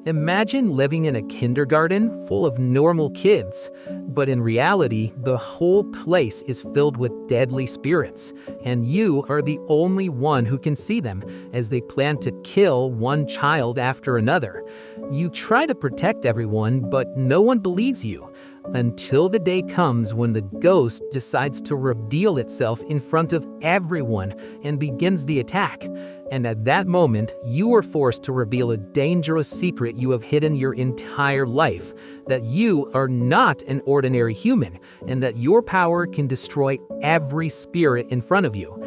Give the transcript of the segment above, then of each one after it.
Imagine living in a kindergarten full of normal kids, but in reality, the whole place is filled with deadly spirits, and you are the only one who can see them as they plan to kill one child after another. You try to protect everyone, but no one believes you, until the day comes when the ghost decides to reveal itself in front of everyone and begins the attack. And at that moment, you are forced to reveal a dangerous secret you have hidden your entire life, that you are not an ordinary human, and that your power can destroy every spirit in front of you.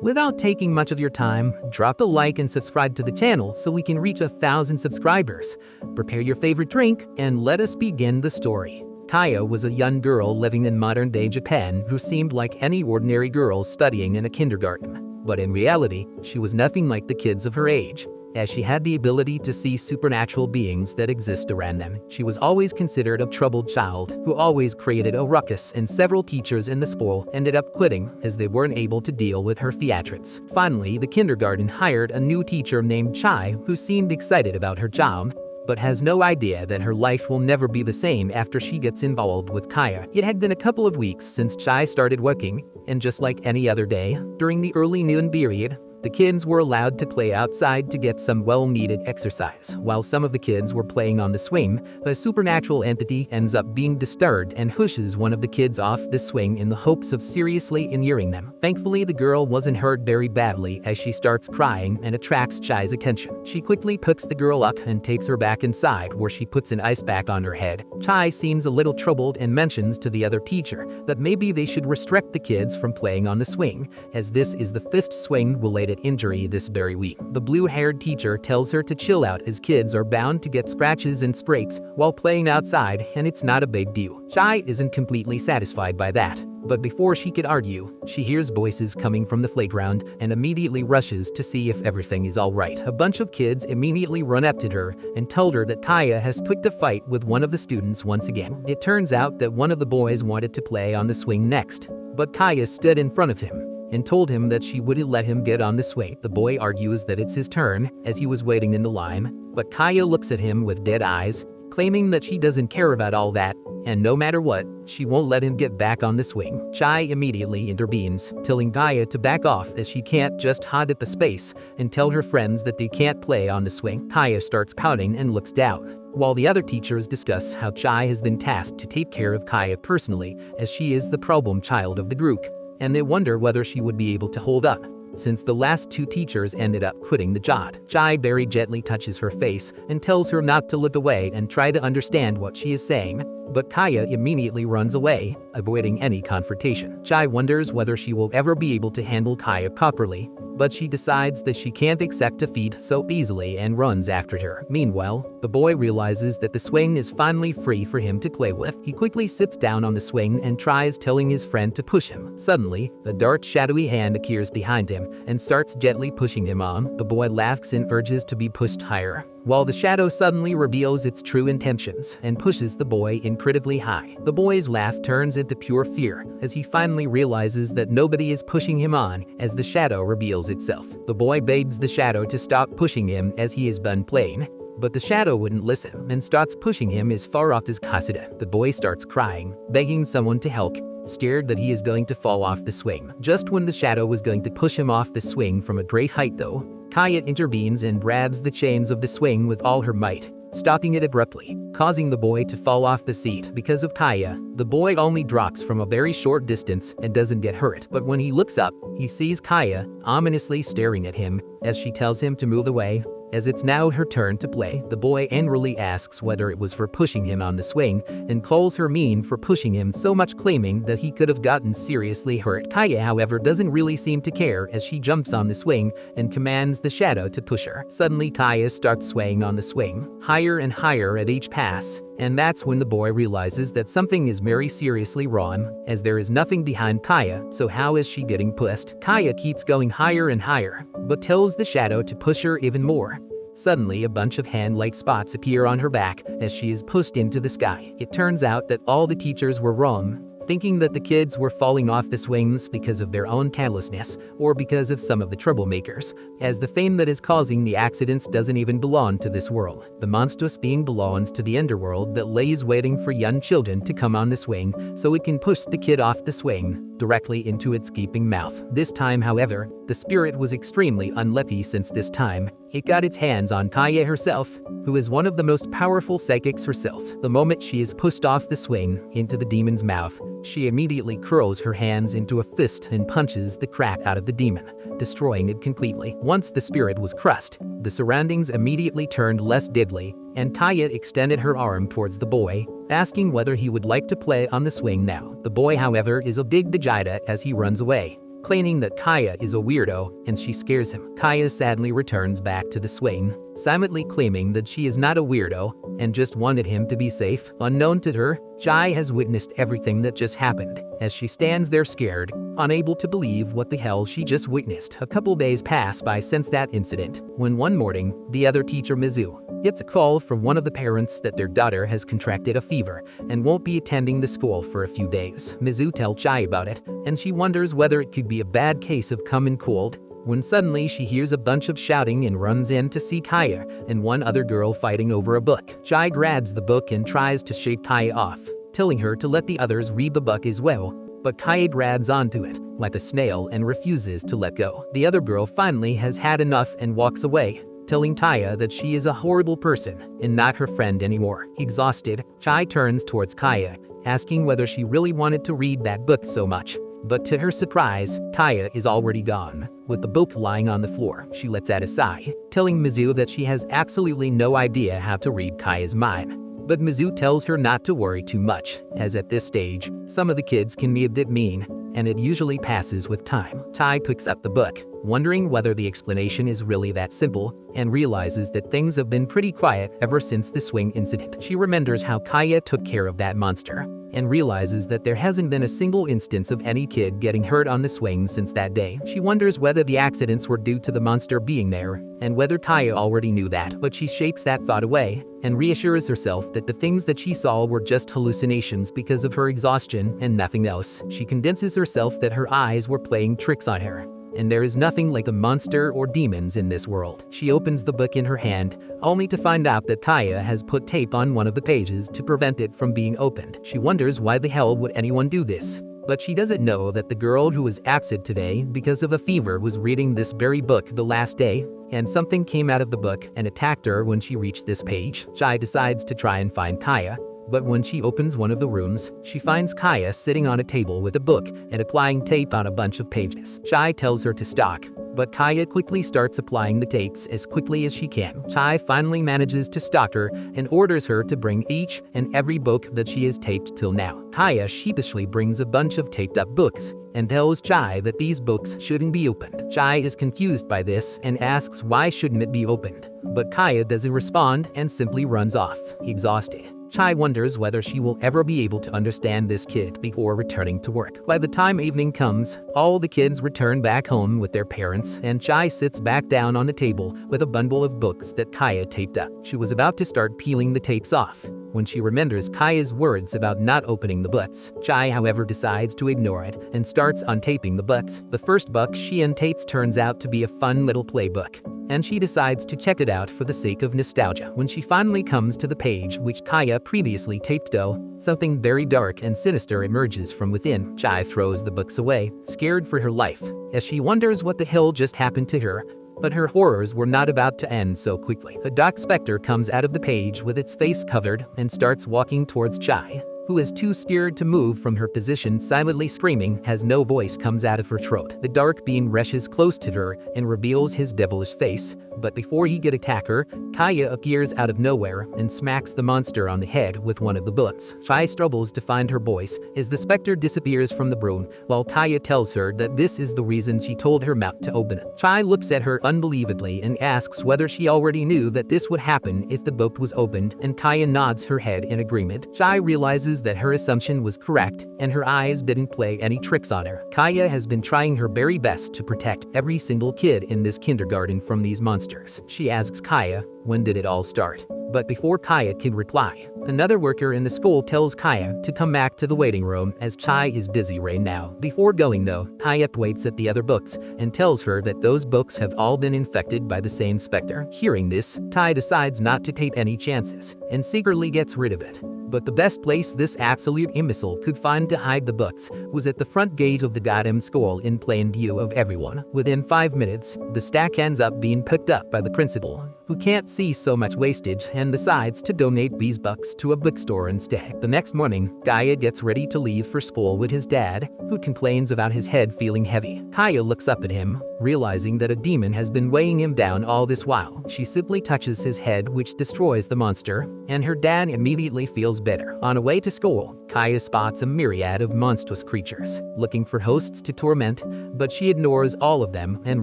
Without taking much of your time, drop a like and subscribe to the channel so we can reach 1,000 subscribers. Prepare your favorite drink, and let us begin the story. Kaya was a young girl living in modern-day Japan who seemed like any ordinary girl studying in a kindergarten. But in reality, she was nothing like the kids of her age, as she had the ability to see supernatural beings that exist around them. She was always considered a troubled child who always created a ruckus, and several teachers in the school ended up quitting as they weren't able to deal with her theatrics. Finally, the kindergarten hired a new teacher named Chie, who seemed excited about her job, but has no idea that her life will never be the same after she gets involved with Kaya. It had been a couple of weeks since Chai started working, and just like any other day, during the early noon period, the kids were allowed to play outside to get some well-needed exercise. While some of the kids were playing on the swing, a supernatural entity ends up being disturbed and pushes one of the kids off the swing in the hopes of seriously injuring them. Thankfully, the girl wasn't hurt very badly as she starts crying and attracts Chai's attention. She quickly picks the girl up and takes her back inside, where she puts an ice pack on her head. Chai seems a little troubled and mentions to the other teacher that maybe they should restrict the kids from playing on the swing, as this is the 5th swing-related injury this very week. The blue-haired teacher tells her to chill out as kids are bound to get scratches and scrapes while playing outside, and it's not a big deal. Chai isn't completely satisfied by that, but before she could argue, she hears voices coming from the playground and immediately rushes to see if everything is alright. A bunch of kids immediately run up to her and told her that Kaya has picked a fight with one of the students once again. It turns out that one of the boys wanted to play on the swing next, but Kaya stood in front of him and told him that she wouldn't let him get on the swing. The boy argues that it's his turn, as he was waiting in the line, but Kaya looks at him with dead eyes, claiming that she doesn't care about all that, and no matter what, she won't let him get back on the swing. Chai immediately intervenes, telling Kaya to back off as she can't just hog at the space and tell her friends that they can't play on the swing. Kaya starts pouting and looks down, while the other teachers discuss how Chai has been tasked to take care of Kaya personally, as she is the problem child of the group, and they wonder whether she would be able to hold up, since the last 2 teachers ended up quitting the job. Chai very gently touches her face and tells her not to look away and try to understand what she is saying, but Kaya immediately runs away, avoiding any confrontation. Chai wonders whether she will ever be able to handle Kaya properly, but she decides that she can't accept defeat so easily and runs after her. Meanwhile, the boy realizes that the swing is finally free for him to play with. He quickly sits down on the swing and tries telling his friend to push him. Suddenly, a dark shadowy hand appears behind him and starts gently pushing him on. The boy laughs and urges to be pushed higher, while the shadow suddenly reveals its true intentions and pushes the boy incredibly high. The boy's laugh turns into pure fear as he finally realizes that nobody is pushing him on as the shadow reveals itself. The boy begs the shadow to stop pushing him as he is done playing, but the shadow wouldn't listen and starts pushing him as far off as Kasada. The boy starts crying, begging someone to help, scared that he is going to fall off the swing. Just when the shadow was going to push him off the swing from a great height though, Kaya intervenes and grabs the chains of the swing with all her might, stopping it abruptly, causing the boy to fall off the seat. Because of Kaya, the boy only drops from a very short distance and doesn't get hurt. But when he looks up, he sees Kaya ominously staring at him as she tells him to move away. As it's now her turn to play, the boy angrily asks whether it was for pushing him on the swing and calls her mean for pushing him so much, claiming that he could have gotten seriously hurt. Kaya, however, doesn't really seem to care as she jumps on the swing and commands the shadow to push her. Suddenly, Kaya starts swaying on the swing, higher and higher at each pass, and that's when the boy realizes that something is very seriously wrong, as there is nothing behind Kaya, so how is she getting pushed? Kaya keeps going higher and higher, but tells the shadow to push her even more. Suddenly, a bunch of hand-like spots appear on her back as she is pushed into the sky. It turns out that all the teachers were wrong, thinking that the kids were falling off the swings because of their own carelessness or because of some of the troublemakers, as the fame that is causing the accidents doesn't even belong to this world. The monstrous being belongs to the underworld that lays waiting for young children to come on the swing so it can push the kid off the swing directly into its gaping mouth. This time, however, the spirit was extremely unlucky since this time it got its hands on Chie herself, who is one of the most powerful psychics herself. The moment she is pushed off the swing into the demon's mouth, she immediately curls her hands into a fist and punches the crap out of the demon, destroying it completely. Once the spirit was crushed, the surroundings immediately turned less deadly, and Chie extended her arm towards the boy, asking whether he would like to play on the swing now. The boy, however, is a big Vegeta as he runs away, claiming that Chie is a weirdo and she scares him. Chie sadly returns back to the swing, silently claiming that she is not a weirdo and just wanted him to be safe. Unknown to her, Chie has witnessed everything that just happened, as she stands there scared, unable to believe what the hell she just witnessed. A couple days pass by since that incident, when one morning, the other teacher Mizu gets a call from one of the parents that their daughter has contracted a fever and won't be attending the school for a few days. Mizu tells Chie about it, and she wonders whether it could be a bad case of common cold, when suddenly she hears a bunch of shouting and runs in to see Chie and one other girl fighting over a book. Chie grabs the book and tries to shake Chie off, telling her to let the others read the book as well, but Chie grabs onto it like a snail and refuses to let go. The other girl finally has had enough and walks away, telling Chie that she is a horrible person and not her friend anymore. Exhausted, Chie turns towards Chie, asking whether she really wanted to read that book so much. But to her surprise, Chie is already gone, with the book lying on the floor. She lets out a sigh, telling Mizu that she has absolutely no idea how to read Chie's mind. But Mizu tells her not to worry too much, as at this stage, some of the kids can be a bit mean, and it usually passes with time. Chie picks up the book, wondering whether the explanation is really that simple, and realizes that things have been pretty quiet ever since the swing incident. She remembers how Chie took care of that monster, and realizes that there hasn't been a single instance of any kid getting hurt on the swing since that day. She wonders whether the accidents were due to the monster being there, and whether Chie already knew that, but she shakes that thought away, and reassures herself that the things that she saw were just hallucinations because of her exhaustion and nothing else. She convinces herself that her eyes were playing tricks on her, and there is nothing like a monster or demons in this world. She opens the book in her hand, only to find out that Chie has put tape on one of the pages to prevent it from being opened. She wonders why the hell would anyone do this, but she doesn't know that the girl who was absent today because of a fever was reading this very book the last day, and something came out of the book and attacked her when she reached this page. Chie decides to try and find Chie, but when she opens one of the rooms, she finds Chie sitting on a table with a book and applying tape on a bunch of pages. Chie tells her to stop, but Chie quickly starts applying the tapes as quickly as she can. Chie finally manages to stop her and orders her to bring each and every book that she has taped till now. Chie sheepishly brings a bunch of taped up books and tells Chie that these books shouldn't be opened. Chie is confused by this and asks why shouldn't it be opened, but Chie doesn't respond and simply runs off, exhausted. Chie wonders whether she will ever be able to understand this kid before returning to work. By the time evening comes, all the kids return back home with their parents, and Chie sits back down on the table with a bundle of books that Chie taped up. She was about to start peeling the tapes off when she remembers Chie's words about not opening the butts. Chie, however, decides to ignore it and starts untaping the butts. The first book she untapes turns out to be a fun little playbook, and she decides to check it out for the sake of nostalgia. When she finally comes to the page which Chie previously taped though, something very dark and sinister emerges from within. Chie throws the books away, scared for her life, as she wonders what the hell just happened to her. But her horrors were not about to end so quickly. A dark specter comes out of the page with its face covered and starts walking towards Chie, who is too scared to move from her position, silently screaming as no voice comes out of her throat. The dark being rushes close to her and reveals his devilish face, but before he can attack her, Chie appears out of nowhere and smacks the monster on the head with one of the bullets. Chie struggles to find her voice as the specter disappears from the room, while Chie tells her that this is the reason she told her mouth to open it. Chie looks at her unbelievably and asks whether she already knew that this would happen if the book was opened, and Chie nods her head in agreement. Chie realizes that her assumption was correct, and her eyes didn't play any tricks on her. Chie has been trying her very best to protect every single kid in this kindergarten from these monsters. She asks Chie, when did it all start? But before Chie can reply, Another worker in the school tells Kaya to come back to the waiting room as Chie is busy right now. Before going though, Kaya waits at the other books and tells her that those books have all been infected by the same specter. Hearing this, Chie decides not to take any chances and secretly gets rid of it. But the best place this absolute imbecile could find to hide the books was at the front gate of the goddamn school in plain view of everyone. Within 5 minutes, the stack ends up being picked up by the principal, who can't see so much wastage and decides to donate these books to a bookstore instead. The next morning, Kaya gets ready to leave for school with his dad, who complains about his head feeling heavy. Kaya looks up at him, realizing that a demon has been weighing him down all this while. She simply touches his head, which destroys the monster, and her dad immediately feels better. On her way to school, Kaya spots a myriad of monstrous creatures, looking for hosts to torment, but she ignores all of them and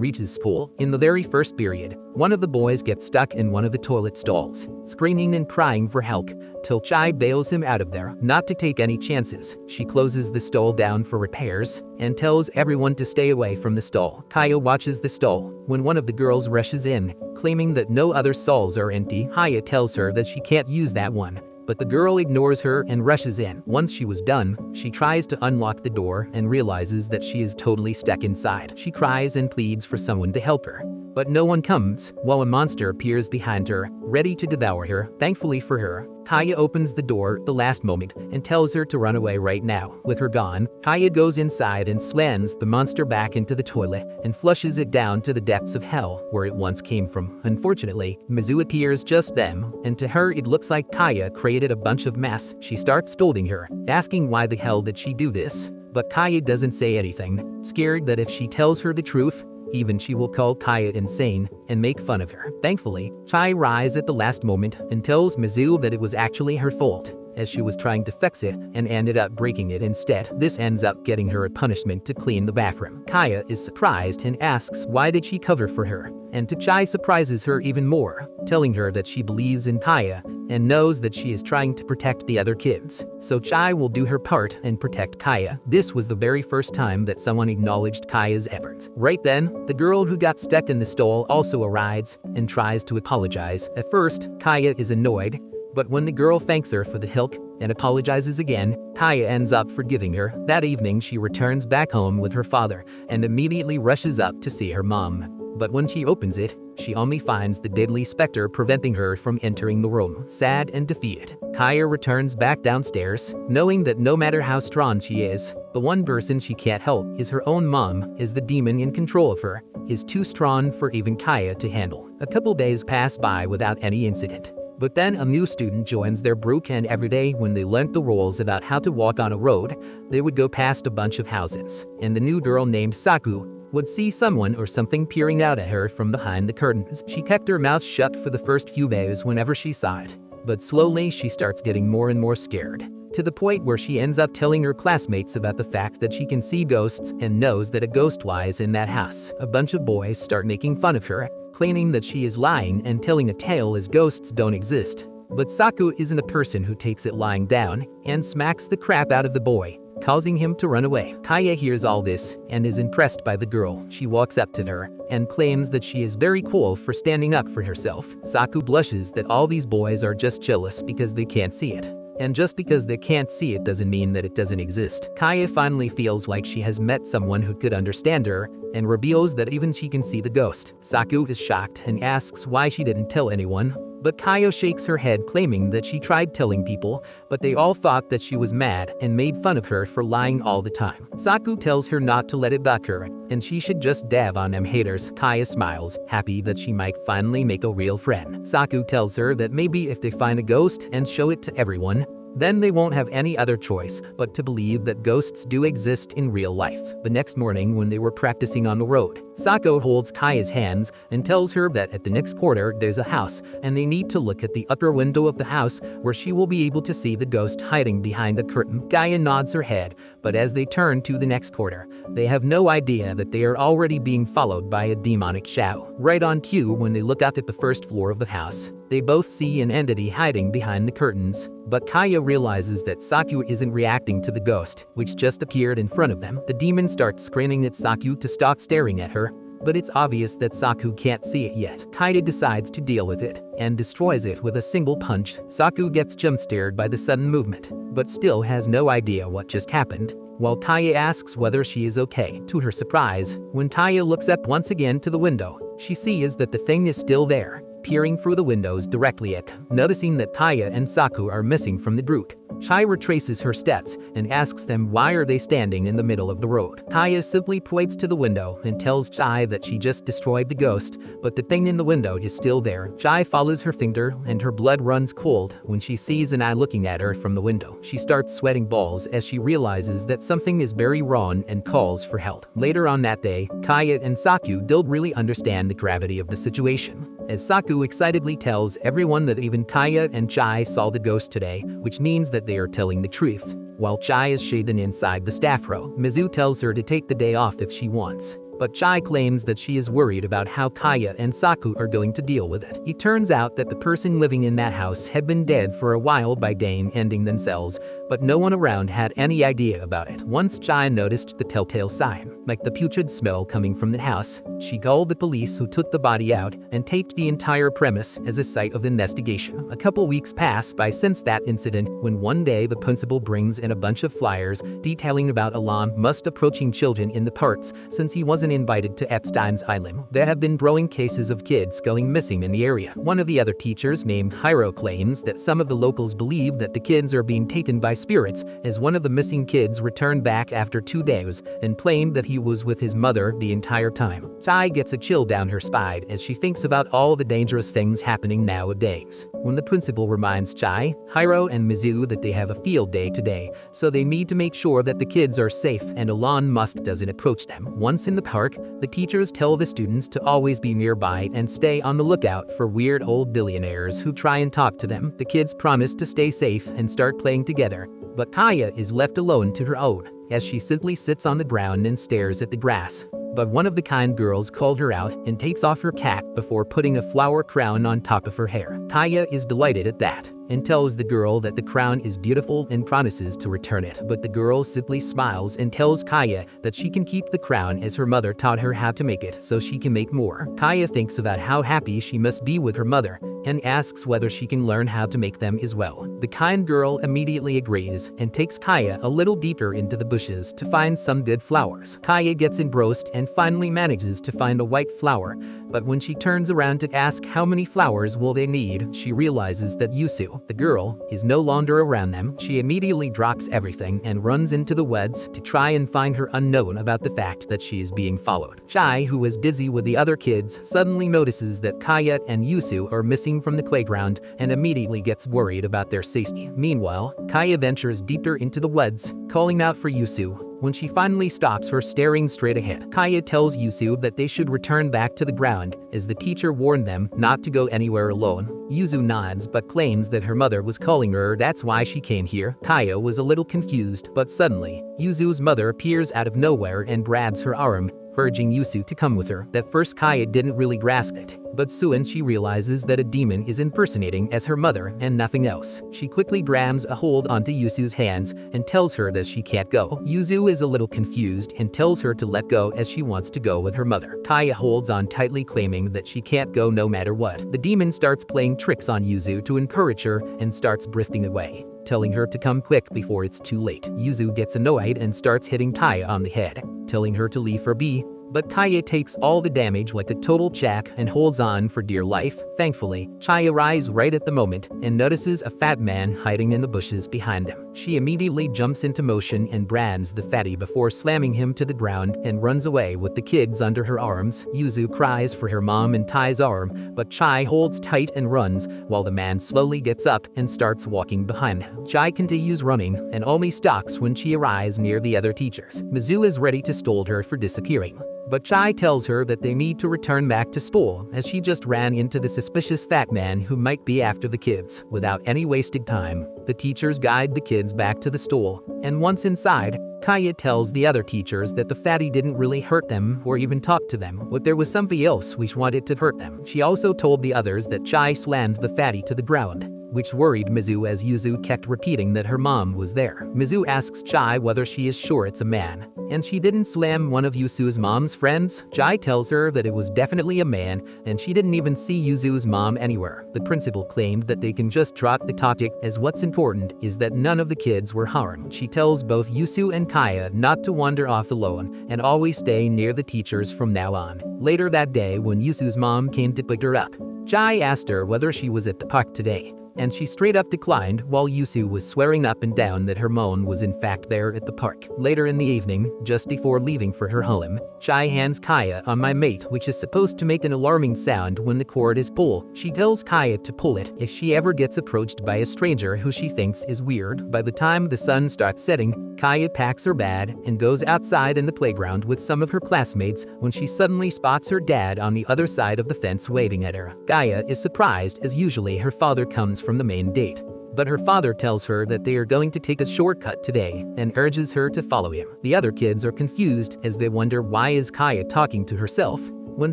reaches school. In the very first period, one of the boys gets stuck in one of the toilet stalls, screaming and crying for help, till Chie bails him out of there. Not to take any chances, she closes the stall down for repairs and tells everyone to stay away from the stall. Kaya watches the stall when one of the girls rushes in, claiming that no other stalls are empty. Kaya tells her that she can't use that one, but the girl ignores her and rushes in. Once she was done, she tries to unlock the door and realizes that she is totally stuck inside. She cries and pleads for someone to help her, but no one comes, while a monster appears behind her, ready to devour her. Thankfully for her, Kaya opens the door at the last moment and tells her to run away right now. With her gone, Kaya goes inside and slams the monster back into the toilet and flushes it down to the depths of hell where it once came from. Unfortunately, Mizu appears just then, and to her it looks like Kaya created a bunch of mess. She starts scolding her, asking why the hell did she do this, but Kaya doesn't say anything, scared that if she tells her the truth, even she will call Kaya insane and make fun of her. Thankfully, Chie arrives at the last moment and tells Mizu that it was actually her fault, as she was trying to fix it and ended up breaking it instead. This ends up getting her a punishment to clean the bathroom. Kaya is surprised and asks why did she cover for her, and Chie surprises her even more, telling her that she believes in Kaya and knows that she is trying to protect the other kids, so Chie will do her part and protect Kaya. This was the very first time that someone acknowledged Kaya's efforts. Right then, the girl who got stuck in the stall also arrives and tries to apologize. At first, Kaya is annoyed, but when the girl thanks her for the help and apologizes again, Kaya ends up forgiving her. That evening, she returns back home with her father and immediately rushes up to see her mom. But when she opens it, she only finds the deadly specter preventing her from entering the room. Sad and defeated, Kaya returns back downstairs, knowing that no matter how strong she is, the one person she can't help is her own mom, as the demon in control of her is too strong for even Kaya to handle. A couple days pass by without any incident. But then a new student joins their group, and every day when they learnt the rules about how to walk on a road, they would go past a bunch of houses, and the new girl named Saku would see someone or something peering out at her from behind the curtains. She kept her mouth shut for the first few days whenever she saw it, but slowly she starts getting more and more scared, to the point where she ends up telling her classmates about the fact that she can see ghosts and knows that a ghost lies in that house. A bunch of boys start making fun of her, claiming that she is lying and telling a tale as ghosts don't exist. But Saku isn't a person who takes it lying down and smacks the crap out of the boy, causing him to run away. Kaya hears all this and is impressed by the girl. She walks up to her and claims that she is very cool for standing up for herself. Saku blushes that all these boys are just jealous because they can't see it. And just because they can't see it doesn't mean that it doesn't exist. Kaya finally feels like she has met someone who could understand her and reveals that even she can see the ghost. Saku is shocked and asks why she didn't tell anyone, but Kaya shakes her head, claiming that she tried telling people, but they all thought that she was mad and made fun of her for lying all the time. Saku tells her not to let it bug her, and she should just dab on them haters. Kaya smiles, happy that she might finally make a real friend. Saku tells her that maybe if they find a ghost and show it to everyone, then they won't have any other choice but to believe that ghosts do exist in real life. The next morning, when they were practicing on the road, Saku holds Kaya's hands and tells her that at the next corner there's a house, and they need to look at the upper window of the house where she will be able to see the ghost hiding behind a curtain. Kaya nods her head, but as they turn to the next corner, they have no idea that they are already being followed by a demonic shadow. Right on cue, when they look up at the first floor of the house, they both see an entity hiding behind the curtains, but Kaya realizes that Saku isn't reacting to the ghost, which just appeared in front of them. The demon starts screaming at Saku to stop staring at her, but it's obvious that Saku can't see it yet. Kaede decides to deal with it and destroys it with a single punch. Saku gets jump-scared by the sudden movement, but still has no idea what just happened. While Kaede asks whether she is okay. To her surprise, when Kaede looks up once again to the window, she sees that the thing is still there, peering through the windows directly at them. Noticing that Kaede and Saku are missing from the group, Chie retraces her steps and asks them why are they standing in the middle of the road. Kaede simply points to the window and tells Chie that she just destroyed the ghost, but the thing in the window is still there. Chie follows her finger and her blood runs cold when she sees an eye looking at her from the window. She starts sweating balls as she realizes that something is very wrong and calls for help. Later on that day, Kaede and Saku don't really understand the gravity of the situation, as Saku excitedly tells everyone that even Kaede and Chie saw the ghost today, which means that they are telling the truth. While Chie is shaden inside the staff row, Mizu tells her to take the day off if she wants, but Chie claims that she is worried about how Kaede and Saku are going to deal with it. It turns out that the person living in that house had been dead for a while by Dane ending themselves, but no one around had any idea about it. Once Chie noticed the telltale sign, like the putrid smell coming from the house, she called the police who took the body out and taped the entire premise as a site of investigation. A couple weeks pass by since that incident when one day the principal brings in a bunch of flyers detailing about Elon Musk approaching children in the parks since he wasn't invited to Epstein's Island. There have been growing cases of kids going missing in the area. One of the other teachers, named Hiro, claims that some of the locals believe that the kids are being taken by spirits, as one of the missing kids returned back after 2 days and claimed that he was with his mother the entire time. Chie gets a chill down her spine as she thinks about all the dangerous things happening nowadays. When the principal reminds Chie, Hiro, and Mizu that they have a field day today, so they need to make sure that the kids are safe and Elon Musk doesn't approach them. Once in the park, the teachers tell the students to always be nearby and stay on the lookout for weird old billionaires who try and talk to them. The kids promise to stay safe and start playing together, but Kaede is left alone to her own, as she simply sits on the ground and stares at the grass. But one of the kind girls called her out and takes off her cap before putting a flower crown on top of her hair. Kaede is delighted at that and tells the girl that the crown is beautiful and promises to return it. But the girl simply smiles and tells Kaede that she can keep the crown as her mother taught her how to make it so she can make more. Kaede thinks about how happy she must be with her mother and asks whether she can learn how to make them as well. The kind girl immediately agrees and takes Kaede a little deeper into the bushes to find some good flowers. Kaede gets engrossed and finally manages to find a white flower, but when she turns around to ask how many flowers will they need, she realizes that Yusu, the girl, is no longer around them. She immediately drops everything and runs into the woods to try and find her unknown about the fact that she is being followed. Chie, who is busy with the other kids, suddenly notices that Kaede and Yusu are missing from the playground and immediately gets worried about their safety. Meanwhile, Kaede ventures deeper into the woods, calling out for Yusu. When she finally stops her staring straight ahead, Kaede tells Yusu that they should return back to the ground, as the teacher warned them not to go anywhere alone. Yusu nods but claims that her mother was calling her, that's why she came here. Kaede was a little confused, but suddenly, Yusu's mother appears out of nowhere and grabs her arm, urging Yusu to come with her. At first Kaede didn't really grasp it, but soon she realizes that a demon is impersonating as her mother and nothing else. She quickly grabs a hold onto Yusu's hands and tells her that she can't go. Yusu is a little confused and tells her to let go as she wants to go with her mother. Kaede holds on tightly, claiming that she can't go no matter what. The demon starts playing tricks on Yusu to encourage her and starts drifting away, telling her to come quick before it's too late. Yusu gets annoyed and starts hitting Kaede on the head, telling her to leave her be, but Kaede takes all the damage like a total jack and holds on for dear life. Thankfully, Chie arrives right at the moment and notices a fat man hiding in the bushes behind them. She immediately jumps into motion and brands the fatty before slamming him to the ground and runs away with the kids under her arms. Yusu cries for her mom and Tai's arm, but Chie holds tight and runs while the man slowly gets up and starts walking behind him. Chie continues running and only stops when she arrives near the other teachers. Mizu is ready to scold her for disappearing, but Chie tells her that they need to return back to school as she just ran into the suspicious fat man who might be after the kids. Without any wasted time, the teachers guide the kids back to the stool, and once inside, Kaede tells the other teachers that the fatty didn't really hurt them or even talk to them, but there was something else which wanted to hurt them. She also told the others that Chie slammed the fatty to the ground, which worried Mizu as Yuzu kept repeating that her mom was there. Mizu asks Chie whether she is sure it's a man, and she didn't slam one of Yuzu's mom's friends. Chie tells her that it was definitely a man, and she didn't even see Yuzu's mom anywhere. The principal claimed that they can just drop the topic, as what's important is that none of the kids were harmed. She tells both Yuzu and Kaya not to wander off alone and always stay near the teachers from now on. Later that day, when Yuzu's mom came to pick her up, Chie asked her whether she was at the park today, and she straight up declined while Yuzu was swearing up and down that her mom was in fact there at the park. Later in the evening, just before leaving for her home, Chie hands Kaya on my mate, which is supposed to make an alarming sound when the cord is pulled. She tells Kaya to pull it if she ever gets approached by a stranger who she thinks is weird. By the time the sun starts setting, Kaya packs her bag and goes outside in the playground with some of her classmates when she suddenly spots her dad on the other side of the fence waiting at her. Kaya is surprised as usually her father comes from the main date, but her father tells her that they are going to take a shortcut today and urges her to follow him. The other kids are confused as they wonder why is Kaya talking to herself, when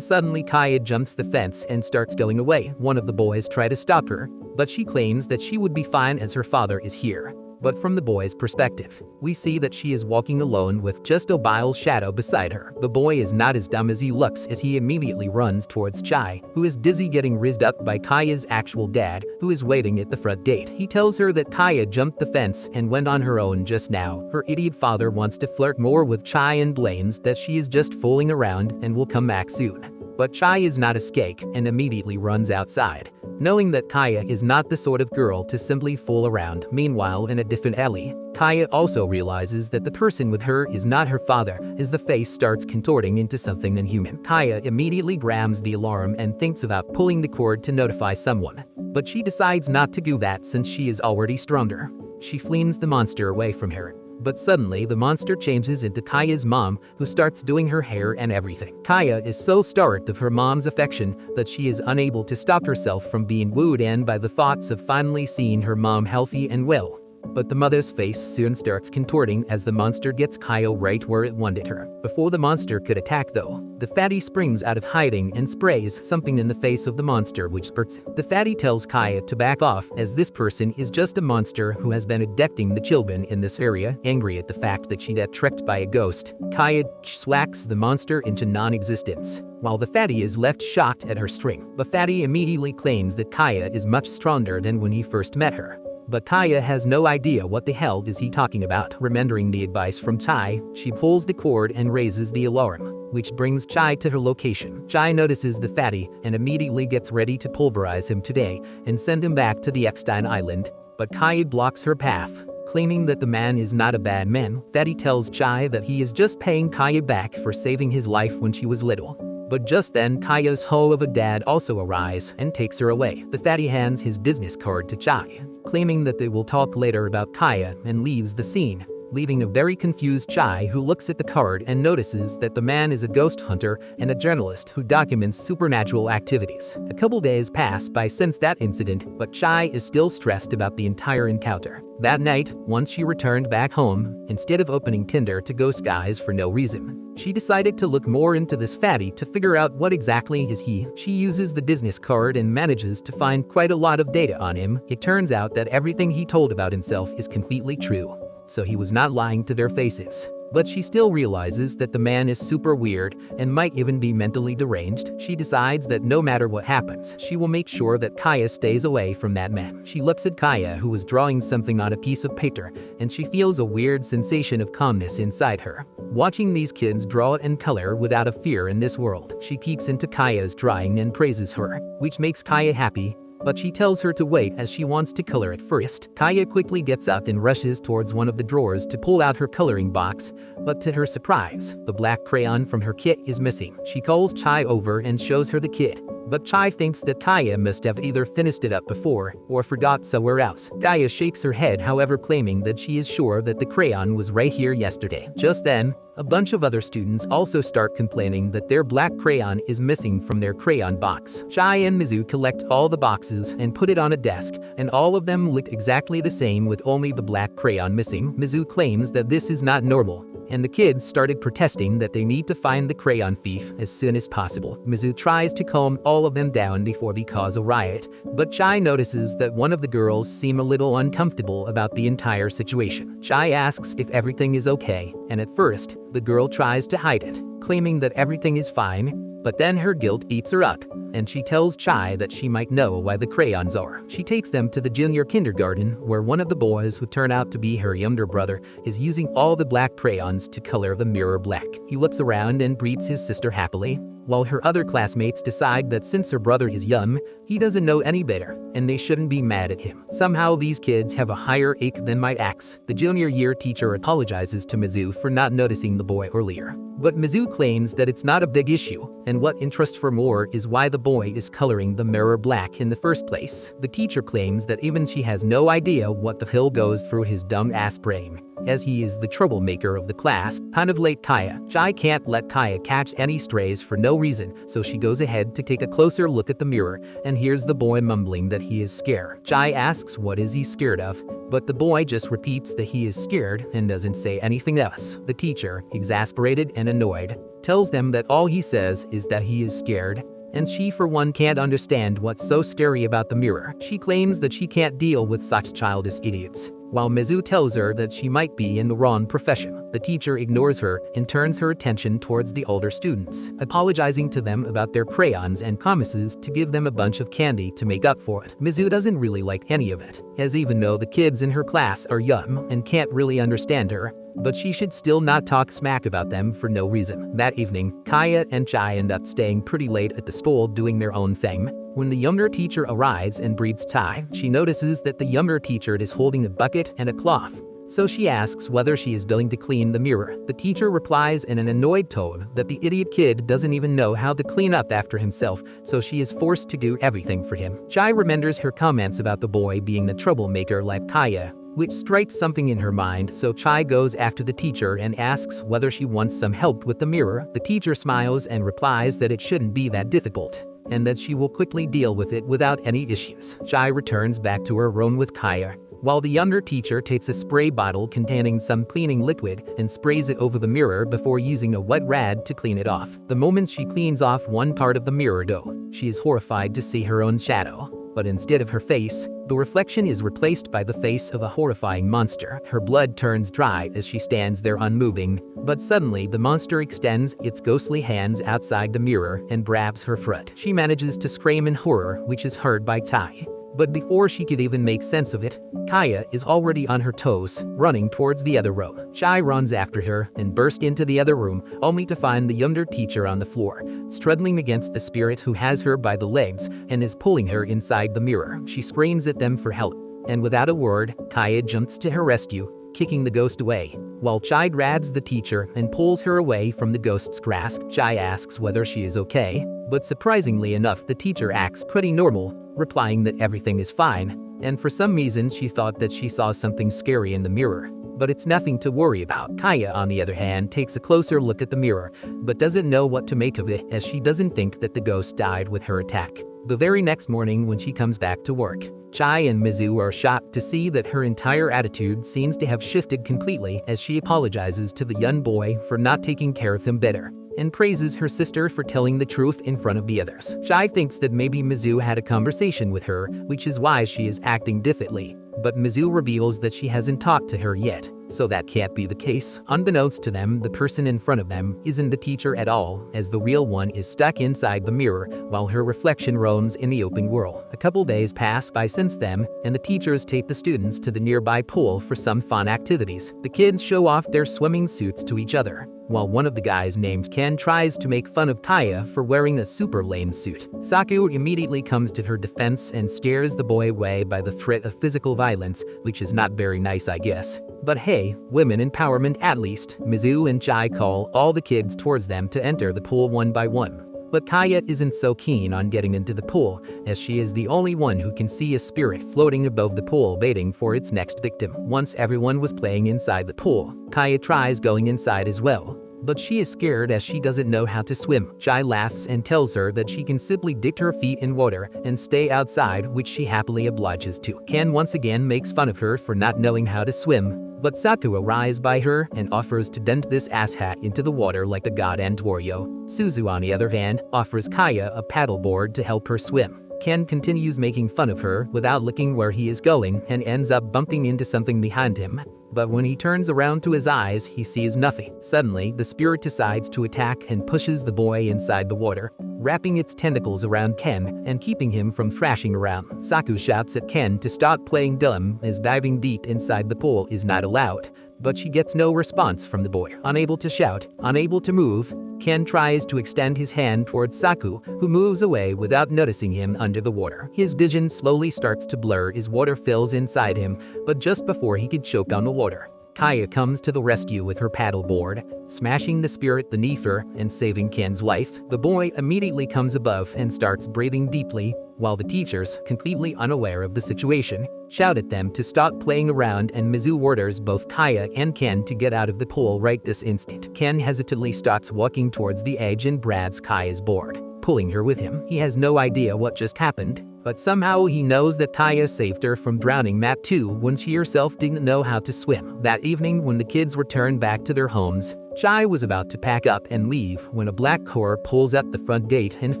suddenly Kaya jumps the fence and starts going away. One of the boys try to stop her, but she claims that she would be fine as her father is here. But from the boy's perspective, we see that she is walking alone with just a vile shadow beside her. The boy is not as dumb as he looks as he immediately runs towards Chie, who is dizzy getting rizzed up by Kaya's actual dad, who is waiting at the front gate. He tells her that Kaya jumped the fence and went on her own just now. Her idiot father wants to flirt more with Chie and blames that she is just fooling around and will come back soon. But Chie is not a skake and immediately runs outside, knowing that Kaya is not the sort of girl to simply fool around. Meanwhile, in a different alley, Kaya also realizes that the person with her is not her father as the face starts contorting into something inhuman. Kaya immediately grabs the alarm and thinks about pulling the cord to notify someone, but she decides not to do that since she is already stronger. She flings the monster away from her. But suddenly, the monster changes into Kaya's mom, who starts doing her hair and everything. Kaya is so starved of her mom's affection that she is unable to stop herself from being wooed in by the thoughts of finally seeing her mom healthy and well. But the mother's face soon starts contorting as the monster gets Kaya right where it wanted her. Before the monster could attack though, the fatty springs out of hiding and sprays something in the face of the monster which spurts. The fatty tells Kaya to back off as this person is just a monster who has been abducting the children in this area. Angry at the fact that she got tricked by a ghost, Kaya swacks the monster into non-existence, while the fatty is left shocked at her strength. The fatty immediately claims that Kaya is much stronger than when he first met her. But Kaya has no idea what the hell is he talking about. Remembering the advice from Chie, she pulls the cord and raises the alarm, which brings Chie to her location. Chie notices the fatty and immediately gets ready to pulverize him today and send him back to the Eckstein Island, but Kaya blocks her path, claiming that the man is not a bad man. Fatty tells Chie that he is just paying Kaya back for saving his life when she was little. But just then, Kaya's hoe of a dad also arrives and takes her away. The fatty hands his business card to Chie, claiming that they will talk later about Kaya, and leaves the scene, leaving a very confused Chie who looks at the card and notices that the man is a ghost hunter and a journalist who documents supernatural activities. A couple days pass by since that incident, but Chie is still stressed about the entire encounter. That night, once she returned back home, instead of opening Tinder to go skies for no reason, she decided to look more into this fatty to figure out what exactly is he. She uses the business card and manages to find quite a lot of data on him. It turns out that everything he told about himself is completely true, so he was not lying to their faces. But she still realizes that the man is super weird and might even be mentally deranged. She decides that no matter what happens, she will make sure that Kaya stays away from that man. She looks at Kaya, who is drawing something on a piece of paper, and she feels a weird sensation of calmness inside her. Watching these kids draw and color without a fear in this world, she peeks into Kaya's drawing and praises her, which makes Kaya happy. But she tells her to wait as she wants to color it first. Kaya quickly gets up and rushes towards one of the drawers to pull out her coloring box, but to her surprise, the black crayon from her kit is missing. She calls Chie over and shows her the kit, but Chie thinks that Kaya must have either finished it up before or forgot somewhere else. Kaya shakes her head, however, claiming that she is sure that the crayon was right here yesterday. Just then, a bunch of other students also start complaining that their black crayon is missing from their crayon box. Chie and Mizu collect all the boxes and put it on a desk, and all of them looked exactly the same with only the black crayon missing. Mizu claims that this is not normal, and the kids started protesting that they need to find the crayon thief as soon as possible. Mizu tries to calm all of them down before they cause a riot, but Chie notices that one of the girls seem a little uncomfortable about the entire situation. Chie asks if everything is okay, and at first, the girl tries to hide it, claiming that everything is fine, but then her guilt eats her up, and she tells Chie that she might know why the crayons are. She takes them to the junior kindergarten, where one of the boys who turn out to be her younger brother is using all the black crayons to color the mirror black. He looks around and greets his sister happily, while her other classmates decide that since her brother is young, he doesn't know any better, and they shouldn't be mad at him. Somehow these kids have a higher IQ than my ex. The junior year teacher apologizes to Mizu for not noticing the boy earlier. But Mizu claims that it's not a big issue, and what interests her more is why the boy is coloring the mirror black in the first place. The teacher claims that even she has no idea what the hell goes through his dumb-ass brain, as he is the troublemaker of the class, kind of like Kaya. Chie can't let Kaya catch any strays for no reason, so she goes ahead to take a closer look at the mirror and hears the boy mumbling that he is scared. Chie asks what is he scared of, but the boy just repeats that he is scared and doesn't say anything else. The teacher, exasperated and annoyed, tells them that all he says is that he is scared, and she for one can't understand what's so scary about the mirror. She claims that she can't deal with such childish idiots, while Mizu tells her that she might be in the wrong profession. The teacher ignores her and turns her attention towards the older students, apologizing to them about their crayons and promises to give them a bunch of candy to make up for it. Mizu doesn't really like any of it, as even though the kids in her class are young and can't really understand her, but she should still not talk smack about them for no reason. That evening, Kaya and Chie end up staying pretty late at the school doing their own thing. When the younger teacher arrives and greets Chie, she notices that the younger teacher is holding a bucket and a cloth, so she asks whether she is going to clean the mirror. The teacher replies in an annoyed tone that the idiot kid doesn't even know how to clean up after himself, so she is forced to do everything for him. Chie remembers her comments about the boy being the troublemaker like Kaya, which strikes something in her mind, so Chie goes after the teacher and asks whether she wants some help with the mirror. The teacher smiles and replies that it shouldn't be that difficult, and that she will quickly deal with it without any issues. Chie returns back to her room with Kaya, while the younger teacher takes a spray bottle containing some cleaning liquid and sprays it over the mirror before using a wet rag to clean it off. The moment she cleans off one part of the mirror though, she is horrified to see her own shadow, but instead of her face, the reflection is replaced by the face of a horrifying monster. Her blood turns dry as she stands there unmoving, but suddenly the monster extends its ghostly hands outside the mirror and grabs her throat. She manages to scream in horror, which is heard by Chie. But before she could even make sense of it, Kaya is already on her toes, running towards the other room. Chie runs after her and bursts into the other room, only to find the younger teacher on the floor, struggling against the spirit who has her by the legs and is pulling her inside the mirror. She screams at them for help, and without a word, Kaya jumps to her rescue, kicking the ghost away, while Chie grabs the teacher and pulls her away from the ghost's grasp. Chie asks whether she is okay, but surprisingly enough the teacher acts pretty normal, replying that everything is fine, and for some reason she thought that she saw something scary in the mirror, but it's nothing to worry about. Kaya, on the other hand, takes a closer look at the mirror, but doesn't know what to make of it, as she doesn't think that the ghost died with her attack. The very next morning when she comes back to work, Chie and Mizu are shocked to see that her entire attitude seems to have shifted completely, as she apologizes to the young boy for not taking care of him better, and praises her sister for telling the truth in front of the others. Chie thinks that maybe Mizu had a conversation with her, which is why she is acting differently, but Mizu reveals that she hasn't talked to her yet, so that can't be the case. Unbeknownst to them, the person in front of them isn't the teacher at all, as the real one is stuck inside the mirror, while her reflection roams in the open world. A couple days pass by since then, and the teachers take the students to the nearby pool for some fun activities. The kids show off their swimming suits to each other, while one of the guys named Ken tries to make fun of Kaya for wearing a super lame suit. Saku immediately comes to her defense and scares the boy away by the threat of physical violence, which is not very nice, I guess. But hey, women empowerment at least. Mizu and Chie call all the kids towards them to enter the pool one by one. But Kaya isn't so keen on getting into the pool, as she is the only one who can see a spirit floating above the pool waiting for its next victim. Once everyone was playing inside the pool, Kaya tries going inside as well, but she is scared as she doesn't know how to swim. Chie laughs and tells her that she can simply dip her feet in water and stay outside, which she happily obliges to. Ken once again makes fun of her for not knowing how to swim, but Saku arrives by her and offers to dunk this asshat into the water like a god and Wario. Suzu, on the other hand, offers Kaya a paddleboard to help her swim. Ken continues making fun of her without looking where he is going and ends up bumping into something behind him. But when he turns around to his eyes, he sees nothing. Suddenly, the spirit decides to attack and pushes the boy inside the water, wrapping its tentacles around Ken and keeping him from thrashing around. Saku shouts at Ken to stop playing dumb as diving deep inside the pool is not allowed, but she gets no response from the boy. Unable to shout, unable to move, Ken tries to extend his hand towards Saku, who moves away without noticing him under the water. His vision slowly starts to blur as water fills inside him, but just before he could choke on the water, Kaya comes to the rescue with her paddleboard, smashing the spirit beneath her and saving Ken's life. The boy immediately comes above and starts breathing deeply, while the teachers, completely unaware of the situation, shout at them to stop playing around, and Mizu orders both Kaya and Ken to get out of the pool right this instant. Ken hesitantly starts walking towards the edge and grabs Kaya's board, pulling her with him. He has no idea what just happened, but somehow he knows that Kaya saved her from drowning Matt too when she herself didn't know how to swim. That evening, when the kids returned back to their homes, Chie was about to pack up and leave when a black car pulls up the front gate and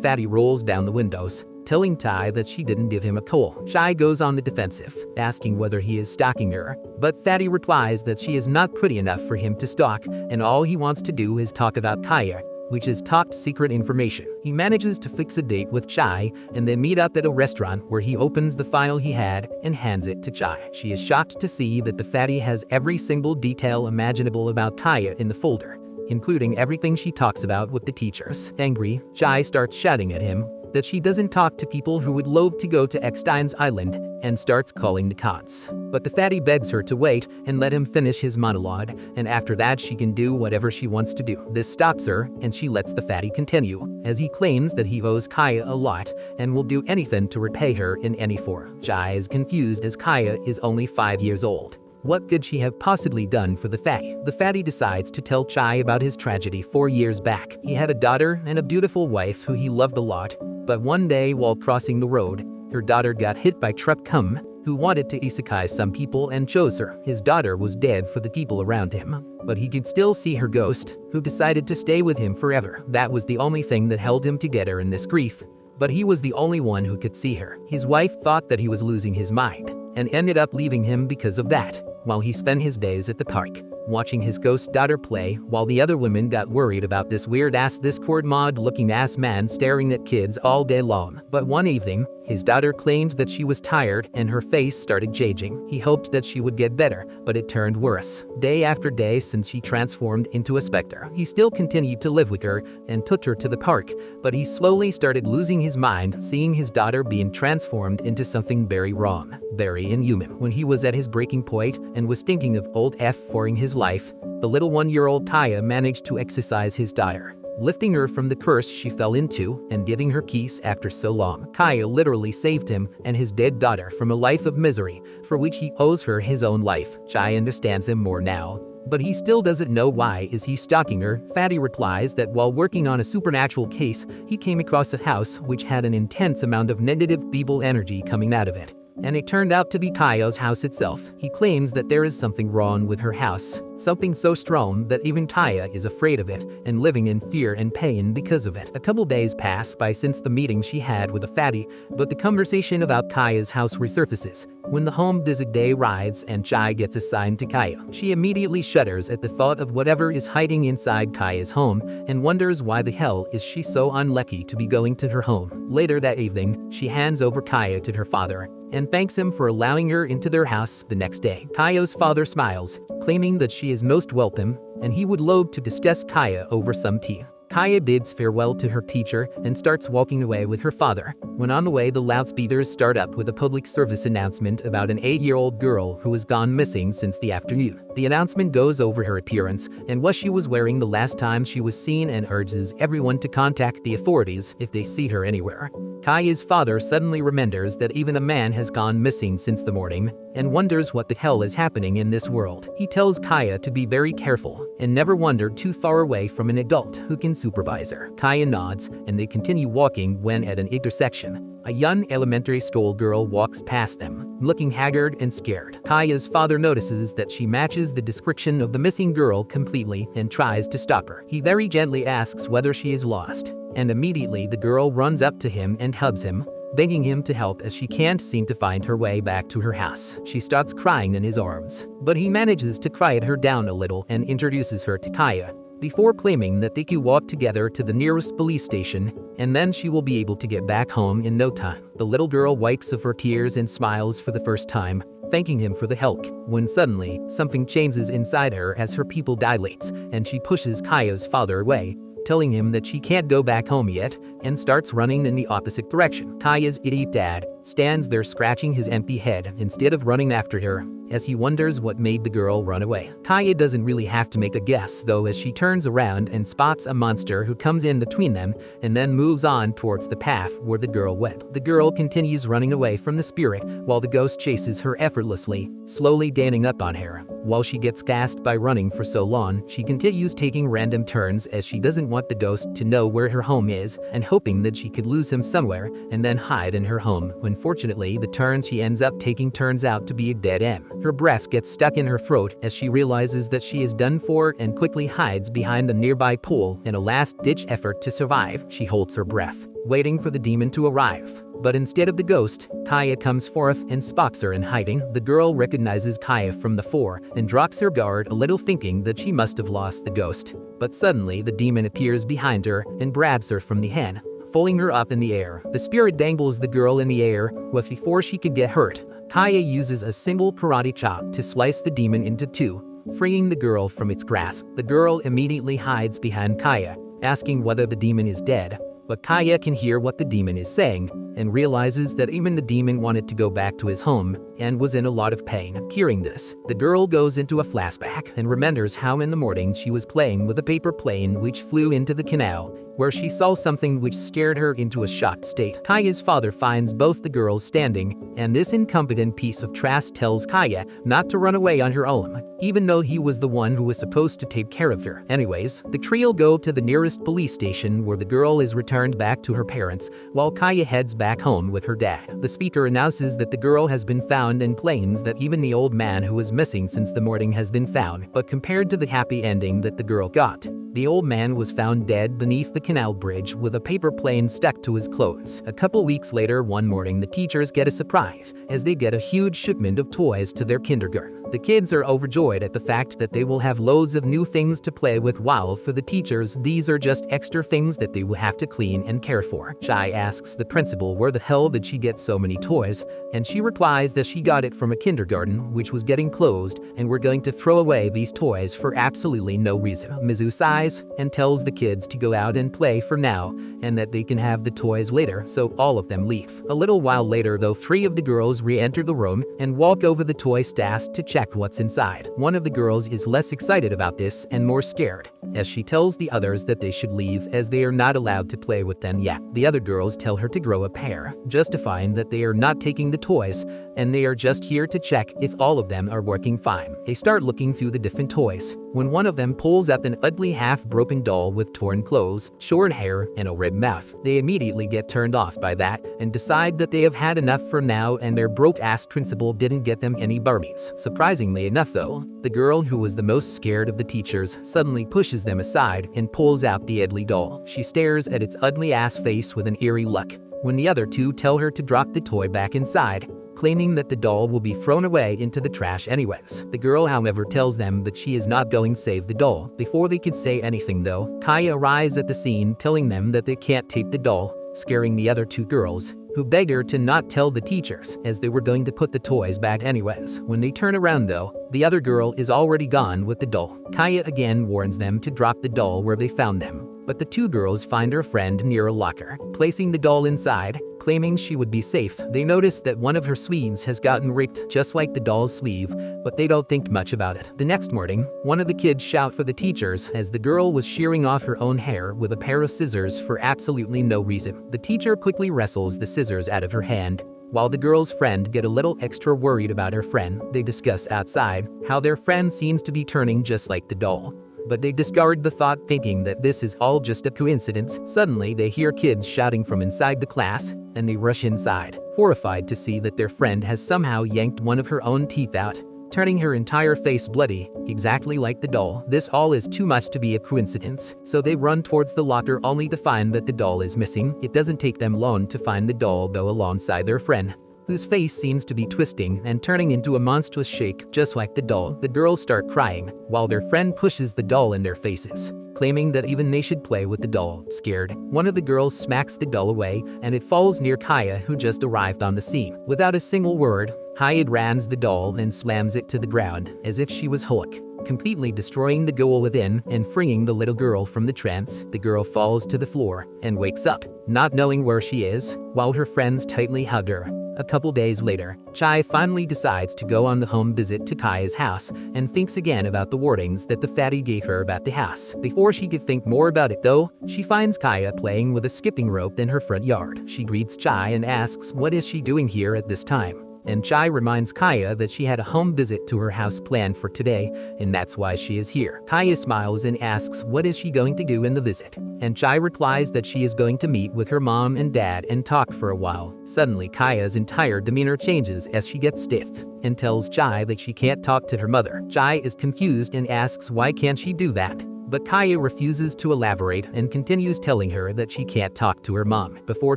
Fatty rolls down the windows, telling Tai that she didn't give him a call. Chie goes on the defensive, asking whether he is stalking her, but Fatty replies that she is not pretty enough for him to stalk, and all he wants to do is talk about Kaya, which is top secret information. He manages to fix a date with Chie, and they meet up at a restaurant where he opens the file he had and hands it to Chie. She is shocked to see that the fatty has every single detail imaginable about Kaya in the folder, including everything she talks about with the teachers. Angry, Chie starts shouting at him that she doesn't talk to people who would loathe to go to Eckstein's Island, and starts calling the cops. But the fatty begs her to wait and let him finish his monologue, and after that she can do whatever she wants to do. This stops her, and she lets the fatty continue, as he claims that he owes Kaya a lot and will do anything to repay her in any form. Chie is confused as Kaya is only 5 years old. What could she have possibly done for the fatty? The fatty decides to tell Chie about his tragedy 4 years back. He had a daughter and a beautiful wife who he loved a lot, but one day while crossing the road, her daughter got hit by truck cum, who wanted to isekai some people and chose her. His daughter was dead for the people around him, but he could still see her ghost, who decided to stay with him forever. That was the only thing that held him together in this grief, but he was the only one who could see her. His wife thought that he was losing his mind, and ended up leaving him because of that, while he spent his days at the park, watching his ghost daughter play, while the other women got worried about this weird-ass Discord mod-looking-ass man staring at kids all day long. But one evening, his daughter claimed that she was tired and her face started changing. He hoped that she would get better, but it turned worse. Day after day since she transformed into a specter. He still continued to live with her and took her to the park, but he slowly started losing his mind seeing his daughter being transformed into something very wrong, very inhuman. When he was at his breaking point and was thinking of old F-4ing his life, the little 1-year-old Kaya managed to exorcise his daughter, lifting her from the curse she fell into and giving her peace after so long. Kaya literally saved him and his dead daughter from a life of misery, for which he owes her his own life. Chie understands him more now, but he still doesn't know why is he stalking her. Fatty replies that while working on a supernatural case, he came across a house which had an intense amount of negative evil energy coming out of it, and it turned out to be Kaya's house itself. He claims that there is something wrong with her house, something so strong that even Kaya is afraid of it and living in fear and pain because of it. A couple days pass by since the meeting she had with the fatty, but the conversation about Kaya's house resurfaces when the home visit day arrives and Chie gets assigned to Kaya. She immediately shudders at the thought of whatever is hiding inside Kaya's home and wonders why the hell is she so unlucky to be going to her home. Later that evening, she hands over Kaya to her father and thanks him for allowing her into their house the next day. Kaya's father smiles, claiming that she is most welcome, and he would loathe to discuss Kaya over some tea. Kaya bids farewell to her teacher and starts walking away with her father. When on the way, the loudspeakers start up with a public service announcement about an 8-year-old girl who has gone missing since the afternoon. The announcement goes over her appearance and what she was wearing the last time she was seen and urges everyone to contact the authorities if they see her anywhere. Kaya's father suddenly remembers that even a man has gone missing since the morning, and wonders what the hell is happening in this world. He tells Kaya to be very careful and never wander too far away from an adult who can supervise her. Kaya nods, and they continue walking when at an intersection. A young elementary school girl walks past them, looking haggard and scared. Kaya's father notices that she matches the description of the missing girl completely and tries to stop her. He very gently asks whether she is lost, and immediately the girl runs up to him and hugs him, begging him to help as she can't seem to find her way back to her house. She starts crying in his arms, but he manages to quiet her down a little and introduces her to Kaya, before claiming that they could walk together to the nearest police station, and then she will be able to get back home in no time. The little girl wipes off her tears and smiles for the first time, thanking him for the help, when suddenly, something changes inside her as her pupil dilates, and she pushes Kaya's father away, telling him that she can't go back home yet, and starts running in the opposite direction. Kaya's idiot dad stands there scratching his empty head instead of running after her, as he wonders what made the girl run away. Kaya doesn't really have to make a guess though, as she turns around and spots a monster who comes in between them and then moves on towards the path where the girl went. The girl continues running away from the spirit while the ghost chases her effortlessly, slowly gaining up on her. While she gets gassed by running for so long, she continues taking random turns as she doesn't want the ghost to know where her home is, and hoping that she could lose him somewhere and then hide in her home. Unfortunately, the turns she ends up taking turns out to be a dead end. Her breath gets stuck in her throat as she realizes that she is done for and quickly hides behind a nearby pool in a last-ditch effort to survive. She holds her breath, waiting for the demon to arrive. But instead of the ghost, Kaya comes forth and spots her in hiding. The girl recognizes Kaya from the fore and drops her guard a little, thinking that she must have lost the ghost. But suddenly the demon appears behind her and grabs her from the hand, pulling her up in the air. The spirit dangles the girl in the air, but before she could get hurt, Kaya uses a single karate chop to slice the demon into two, freeing the girl from its grasp. The girl immediately hides behind Kaya, asking whether the demon is dead, but Kaya can hear what the demon is saying, and realizes that even the demon wanted to go back to his home and was in a lot of pain. Hearing this, the girl goes into a flashback and remembers how in the morning she was playing with a paper plane which flew into the canal, where she saw something which scared her into a shocked state. Kaya's father finds both the girls standing, and this incompetent piece of trash tells Kaya not to run away on her own, even though he was the one who was supposed to take care of her. Anyways, the trio go to the nearest police station where the girl is returned back to her parents, while Kaya heads back home with her dad. The speaker announces that the girl has been found and claims that even the old man who was missing since the morning has been found, but compared to the happy ending that the girl got, the old man was found dead beneath the canal bridge with a paper plane stuck to his clothes. A couple weeks later, one morning, the teachers get a surprise as they get a huge shipment of toys to their kindergarten. The kids are overjoyed at the fact that they will have loads of new things to play with, while for the teachers, these are just extra things that they will have to clean and care for. Chie asks the principal where the hell did she get so many toys, and she replies that she got it from a kindergarten which was getting closed and we're going to throw away these toys for absolutely no reason. Mizu sighs and tells the kids to go out and play for now and that they can have the toys later, so all of them leave. A little while later though, 3 of the girls re-enter the room and walk over the toy stash to check what's inside. One of the girls is less excited about this and more scared, as she tells the others that they should leave as they are not allowed to play with them yet. The other girls tell her to grow a pair, justifying that they are not taking the toys and they are just here to check if all of them are working fine. They start looking through the different toys when one of them pulls up an ugly half-broken doll with torn clothes, short hair, and a red mouth. They immediately get turned off by that and decide that they have had enough for now, and their broke-ass principal didn't get them any Barbies. Surprisingly enough though, the girl who was the most scared of the teachers suddenly pushes them aside and pulls out the ugly doll. She stares at its ugly-ass face with an eerie look, when the other 2 tell her to drop the toy back inside, claiming that the doll will be thrown away into the trash anyways. The girl, however, tells them that she is not going to save the doll. Before they could say anything though, Kaya arrives at the scene telling them that they can't take the doll, scaring the other 2 girls, who begged her to not tell the teachers as they were going to put the toys back anyways. When they turn around though, the other girl is already gone with the doll. Kaya again warns them to drop the doll where they found them, but the 2 girls find her friend near a locker, placing the doll inside, claiming she would be safe. They notice that one of her sleeves has gotten ripped just like the doll's sleeve, but they don't think much about it. The next morning, one of the kids shout for the teachers as the girl was shearing off her own hair with a pair of scissors for absolutely no reason. The teacher quickly wrestles the scissors out of her hand, While the girl's friend get a little extra worried about her friend, they discuss outside how their friend seems to be turning just like the doll. But they discard the thought, thinking that this is all just a coincidence. Suddenly, they hear kids shouting from inside the class, and they rush inside, horrified to see that their friend has somehow yanked one of her own teeth out, turning her entire face bloody, exactly like the doll. This all is too much to be a coincidence, so they run towards the locker only to find that the doll is missing. It doesn't take them long to find the doll though alongside their friend, whose face seems to be twisting and turning into a monstrous shape, just like the doll. The girls start crying, while their friend pushes the doll in their faces, claiming that even they should play with the doll. Scared, one of the girls smacks the doll away, and it falls near Kaya, who just arrived on the scene. Without a single word, Kaya rams the doll and slams it to the ground, as if she was Hulk, completely destroying the ghoul within and freeing the little girl from the trance. The girl falls to the floor and wakes up, not knowing where she is, while her friends tightly hug her. A couple days later, Chie finally decides to go on the home visit to Kaya's house and thinks again about the warnings that the fatty gave her about the house. Before she could think more about it though, she finds Kaya playing with a skipping rope in her front yard. She greets Chie and asks what is she doing here at this time. And Chie reminds Kaya that she had a home visit to her house planned for today, and that's why she is here. Kaya smiles and asks what is she going to do in the visit, and Chie replies that she is going to meet with her mom and dad and talk for a while. Suddenly Kaya's entire demeanor changes as she gets stiff and tells Chie that she can't talk to her mother. Chie is confused and asks why can't she do that. But Kaya refuses to elaborate and continues telling her that she can't talk to her mom. Before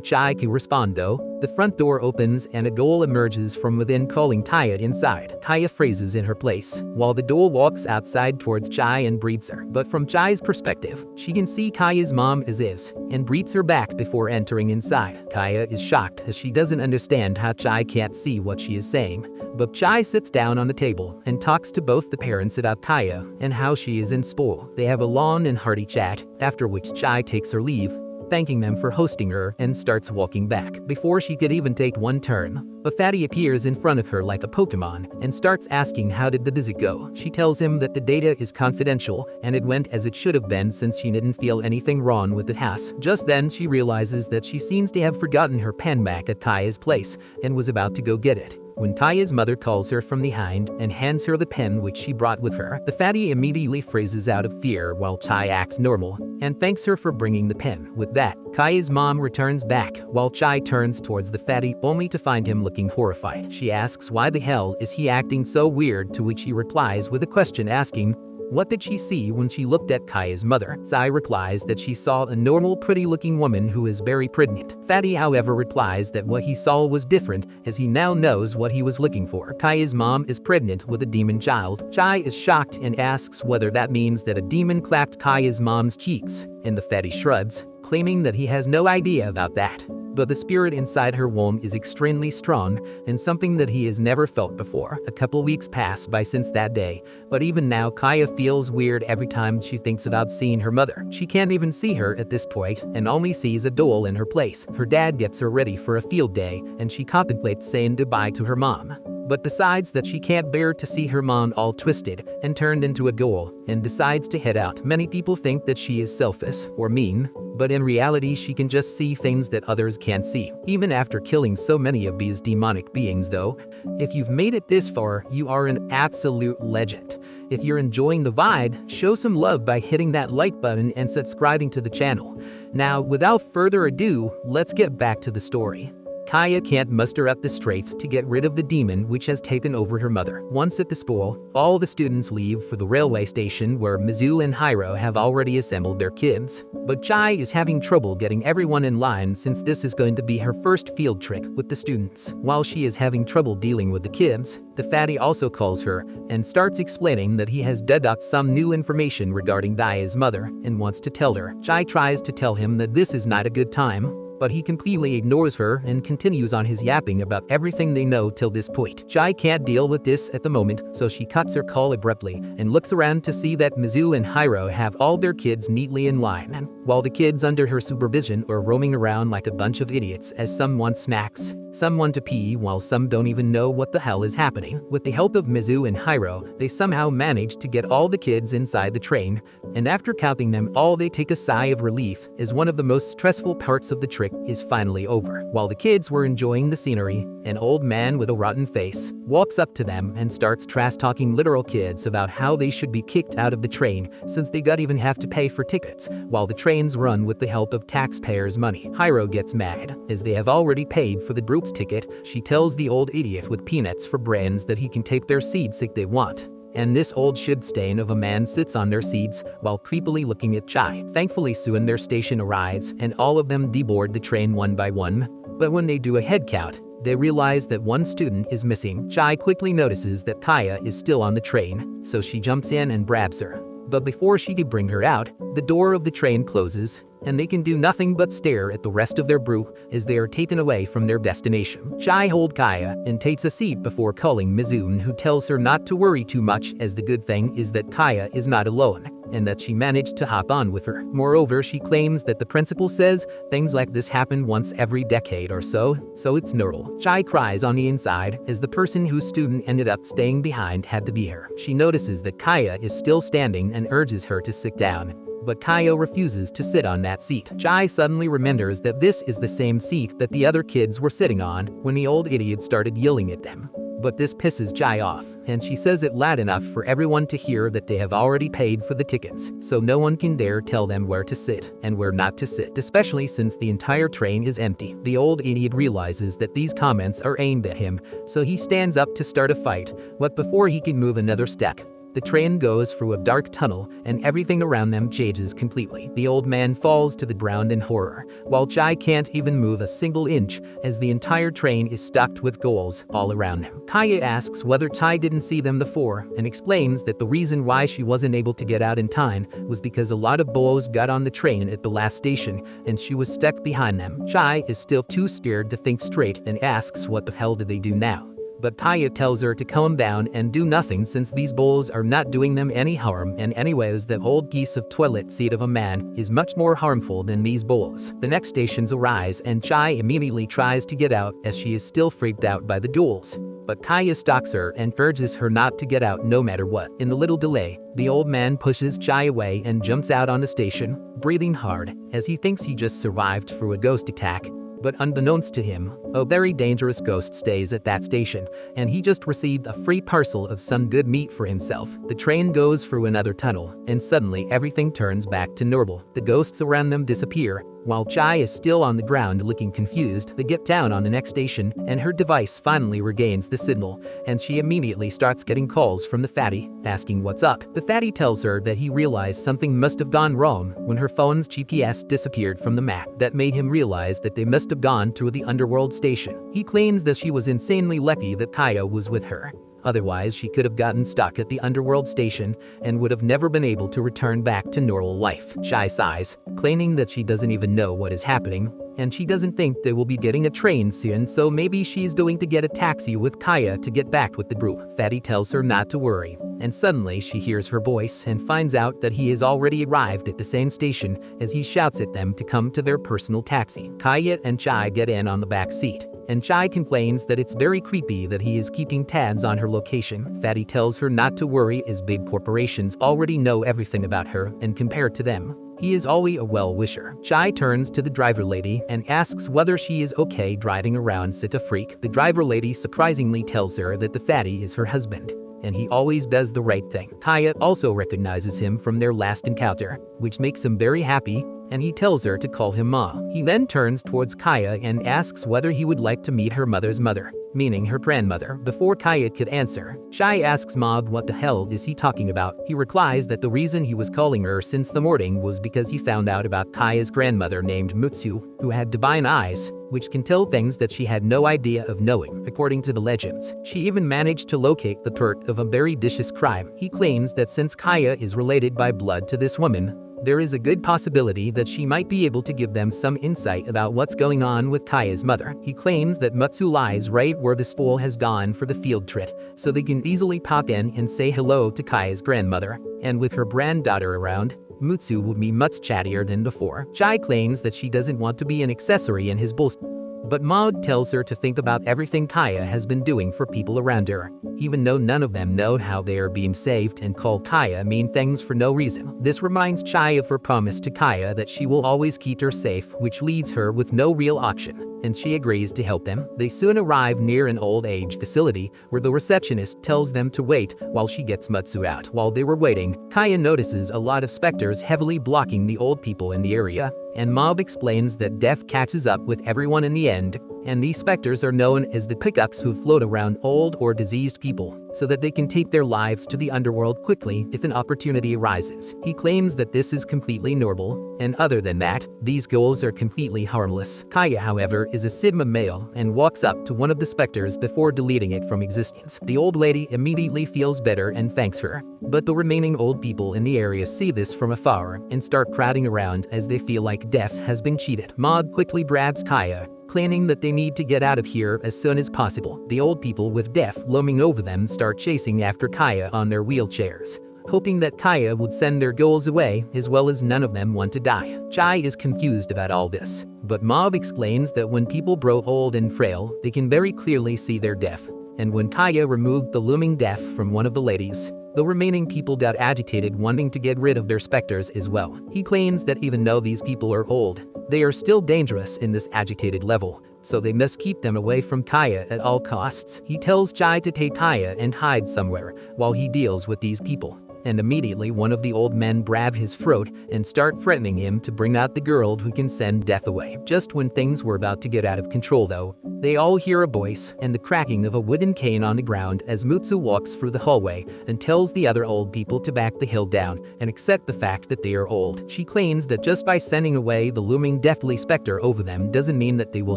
Chie can respond though, the front door opens and a ghoul emerges from within, calling Kaya inside. Kaya freezes in her place, while the ghoul walks outside towards Chie and breathes her. But from Chie's perspective, she can see Kaya's mom as is, and breathes her back before entering inside. Kaya is shocked as she doesn't understand how Chie can't see what she is saying. But Chie sits down on the table and talks to both the parents about Kaya and how she is in school. They have a long and hearty chat, after which Chie takes her leave, thanking them for hosting her, and starts walking back. Before she could even take one turn, a fatty appears in front of her like a Pokemon and starts asking how did the visit go. She tells him that the data is confidential and it went as it should have been since she didn't feel anything wrong with the house. Just then she realizes that she seems to have forgotten her pen back at Kaya's place and was about to go get it, when Kaya's mother calls her from behind and hands her the pen which she brought with her. The fatty immediately freezes out of fear while Chie acts normal and thanks her for bringing the pen. With that, Kaya's mom returns back while Chie turns towards the fatty only to find him looking horrified. She asks why the hell is he acting so weird, to which he replies with a question asking, what did she see when she looked at Kaya's mother? Chie replies that she saw a normal pretty-looking woman who is very pregnant. Fatty however replies that what he saw was different, as he now knows what he was looking for. Kaya's mom is pregnant with a demon child. Chie is shocked and asks whether that means that a demon clapped Kaya's mom's cheeks, and the fatty shrugs, claiming that he has no idea about that. But the spirit inside her womb is extremely strong and something that he has never felt before. A couple weeks pass by since that day, but even now Kaya feels weird every time she thinks about seeing her mother. She can't even see her at this point and only sees a doll in her place. Her dad gets her ready for a field day and she contemplates saying goodbye to her mom, but decides that she can't bear to see her mom all twisted and turned into a ghoul and decides to head out. Many people think that she is selfish or mean, but in reality she can just see things that others can't see. Even after killing so many of these demonic beings though, if you've made it this far, you are an absolute legend. If you're enjoying the vibe, show some love by hitting that like button and subscribing to the channel. Now, without further ado, let's get back to the story. Kaya can't muster up the strength to get rid of the demon which has taken over her mother. Once at the school, all the students leave for the railway station where Mizu and Hiro have already assembled their kids. But Chie is having trouble getting everyone in line since this is going to be her first field trip with the students. While she is having trouble dealing with the kids, the fatty also calls her and starts explaining that he has dug out some new information regarding Daya's mother and wants to tell her. Chie tries to tell him that this is not a good time, but he completely ignores her and continues on his yapping about everything they know till this point. Chie can't deal with this at the moment, so she cuts her call abruptly and looks around to see that Mizu and Hiro have all their kids neatly in line. And while the kids under her supervision are roaming around like a bunch of idiots as some want snacks, some want to pee while some don't even know what the hell is happening. With the help of Mizu and Hiro, they somehow manage to get all the kids inside the train, and after counting them all they take a sigh of relief as one of the most stressful parts of the trick is finally over. While the kids were enjoying the scenery, an old man with a rotten face walks up to them and starts trash-talking literal kids about how they should be kicked out of the train since they don't even have to pay for tickets, while the trains run with the help of taxpayers' money. Hiro gets mad, as they have already paid for the group's ticket. She tells the old idiot with peanuts for brains that he can take their seats if they want. And this old shit stain of a man sits on their seats while creepily looking at Chie. Thankfully soon their station arrives and all of them deboard the train one by one, but when they do a head count, they realize that one student is missing. Chie quickly notices that Kaya is still on the train, so she jumps in and grabs her. But before she can bring her out, the door of the train closes, and they can do nothing but stare at the rest of their brew as they are taken away from their destination. Chie holds Kaya and takes a seat before calling Mizune, who tells her not to worry too much as the good thing is that Kaya is not alone, and that she managed to hop on with her. Moreover, she claims that the principal says things like this happen once every decade or so it's normal. Chie cries on the inside as the person whose student ended up staying behind had to be her. She notices that Kaya is still standing and urges her to sit down, but Kaya refuses to sit on that seat. Chie suddenly remembers that this is the same seat that the other kids were sitting on when the old idiot started yelling at them. But this pisses Chie off, and she says it loud enough for everyone to hear that they have already paid for the tickets, so no one can dare tell them where to sit and where not to sit, especially since the entire train is empty. The old idiot realizes that these comments are aimed at him, so he stands up to start a fight, but before he can move another step, the train goes through a dark tunnel and everything around them changes completely. The old man falls to the ground in horror, while Chie can't even move a single inch as the entire train is stocked with ghouls all around him. Kaya asks whether Chie didn't see them before and explains that the reason why she wasn't able to get out in time was because a lot of bulls got on the train at the last station and she was stuck behind them. Chie is still too scared to think straight and asks what the hell do they do now. But Kaya tells her to calm down and do nothing since these bulls are not doing them any harm, and anyways the old piece of toilet seat of a man is much more harmful than these bulls. The next stations arise and Chie immediately tries to get out as she is still freaked out by the ghouls. But Kaya stalks her and urges her not to get out no matter what. In the little delay, the old man pushes Chie away and jumps out on the station, breathing hard, as he thinks he just survived through a ghost attack. But unbeknownst to him, a very dangerous ghost stays at that station, and he just received a free parcel of some good meat for himself. The train goes through another tunnel, and suddenly everything turns back to normal. The ghosts around them disappear, while Chie is still on the ground looking confused. They get down on the next station, and her device finally regains the signal, and she immediately starts getting calls from the fatty, asking what's up. The fatty tells her that he realized something must have gone wrong when her phone's GPS disappeared from the map. That made him realize that they must have gone to the underworld station. He claims that she was insanely lucky that Kaya was with her. Otherwise, she could have gotten stuck at the underworld station and would have never been able to return back to normal life. Chie sighs, claiming that she doesn't even know what is happening, and she doesn't think they will be getting a train soon, so maybe she's going to get a taxi with Kaya to get back with the group. Fatty tells her not to worry, and suddenly she hears her voice and finds out that he has already arrived at the same station as he shouts at them to come to their personal taxi. Kaya and Chie get in on the back seat, and Chie complains that it's very creepy that he is keeping tabs on her location. Fatty tells her not to worry as big corporations already know everything about her, and compared to them, he is always a well-wisher. Chie turns to the driver lady and asks whether she is okay driving around such a freak. The driver lady surprisingly tells her that the fatty is her husband, and he always does the right thing. Kaya also recognizes him from their last encounter, which makes him very happy, and he tells her to call him Ma. He then turns towards Kaya and asks whether he would like to meet her mother's mother, meaning her grandmother. Before Kaya could answer, Chie asks Ma what the hell is he talking about. He replies that the reason he was calling her since the morning was because he found out about Kaya's grandmother named Mutsu, who had divine eyes, which can tell things that she had no idea of knowing. According to the legends, she even managed to locate the perp of a very vicious crime. He claims that since Kaya is related by blood to this woman, there is a good possibility that she might be able to give them some insight about what's going on with Kaya's mother. He claims that Mutsu lies right where the school has gone for the field trip, so they can easily pop in and say hello to Kaya's grandmother, and with her granddaughter around, Mutsu would be much chattier than before. Chie claims that she doesn't want to be an accessory in his bullshit. But Maud tells her to think about everything Kaya has been doing for people around her, even though none of them know how they are being saved and call Kaya mean things for no reason. This reminds Chie of her promise to Kaya that she will always keep her safe, which leaves her with no real option, and she agrees to help them. They soon arrive near an old age facility where the receptionist tells them to wait while she gets Mutsu out. While they were waiting, Kaya notices a lot of specters heavily blocking the old people in the area, and Mob explains that death catches up with everyone in the end, and these specters are known as the pickups who float around old or diseased people, so that they can take their lives to the underworld quickly if an opportunity arises. He claims that this is completely normal, and other than that, these ghouls are completely harmless. Kaya, however, is a Sigma male and walks up to one of the specters before deleting it from existence. The old lady immediately feels better and thanks her, but the remaining old people in the area see this from afar and start crowding around as they feel like death has been cheated. Maud quickly grabs Kaya, claiming that they need to get out of here as soon as possible. The old people with death looming over them start chasing after Kaya on their wheelchairs, hoping that Kaya would send their goals away, as well as none of them want to die. Chie is confused about all this, but Maud explains that when people grow old and frail, they can very clearly see their death, and when Kaya removed the looming death from one of the ladies, the remaining people got agitated, wanting to get rid of their specters as well. He claims that even though these people are old, they are still dangerous in this agitated level, so they must keep them away from Kaya at all costs. He tells Chie to take Kaya and hide somewhere while he deals with these people, and immediately one of the old men grab his throat and start threatening him to bring out the girl who can send death away. Just when things were about to get out of control though, they all hear a voice and the cracking of a wooden cane on the ground as Mutsu walks through the hallway and tells the other old people to back the hill down and accept the fact that they are old. She claims that just by sending away the looming deathly specter over them doesn't mean that they will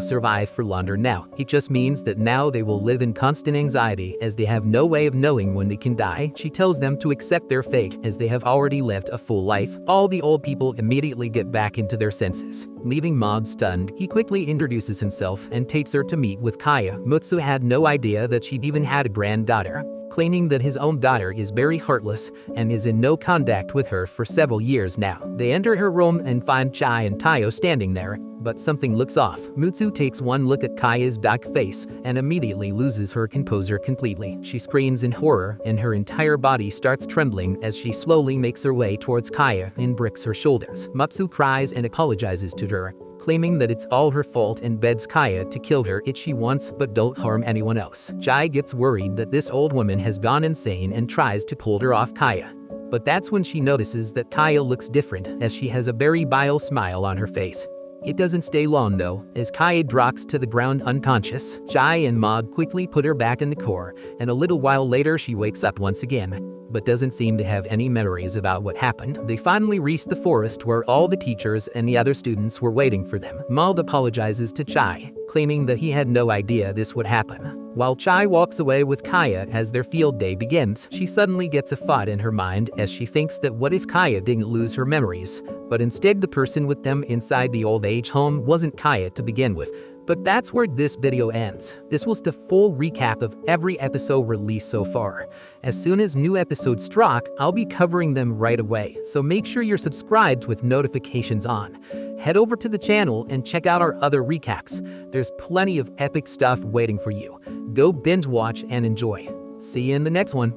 survive for longer now. It just means that now they will live in constant anxiety as they have no way of knowing when they can die. She tells them to accept their fate as they have already lived a full life. All the old people immediately get back into their senses, leaving Mob stunned. He quickly introduces himself and takes her to meet with Kaya. Mutsu had no idea that she'd even had a granddaughter, claiming that his own daughter is very heartless and is in no contact with her for several years now. They enter her room and find Chie and Tayo standing there, but something looks off. Mutsu takes one look at Kaya's dark face and immediately loses her composure completely. She screams in horror and her entire body starts trembling as she slowly makes her way towards Kaya and breaks her shoulders. Mutsu cries and apologizes to her, claiming that it's all her fault and begs Kaya to kill her if she wants but don't harm anyone else. Chie gets worried that this old woman has gone insane and tries to pull her off Kaya. But that's when she notices that Kaya looks different as she has a very vile smile on her face. It doesn't stay long though, as Kaya drops to the ground unconscious. Chie and Maud quickly put her back in the core, and a little while later she wakes up once again, but doesn't seem to have any memories about what happened. They finally reach the forest where all the teachers and the other students were waiting for them. Maud apologizes to Chie, claiming that he had no idea this would happen. While Chie walks away with Kaya as their field day begins, she suddenly gets a thought in her mind as she thinks that what if Kaya didn't lose her memories, but instead the person with them inside the old age home wasn't Kaya to begin with. But that's where this video ends. This was the full recap of every episode released so far. As soon as new episodes drop, I'll be covering them right away, so make sure you're subscribed with notifications on. Head over to the channel and check out our other recaps. There's plenty of epic stuff waiting for you. Go binge watch and enjoy. See you in the next one.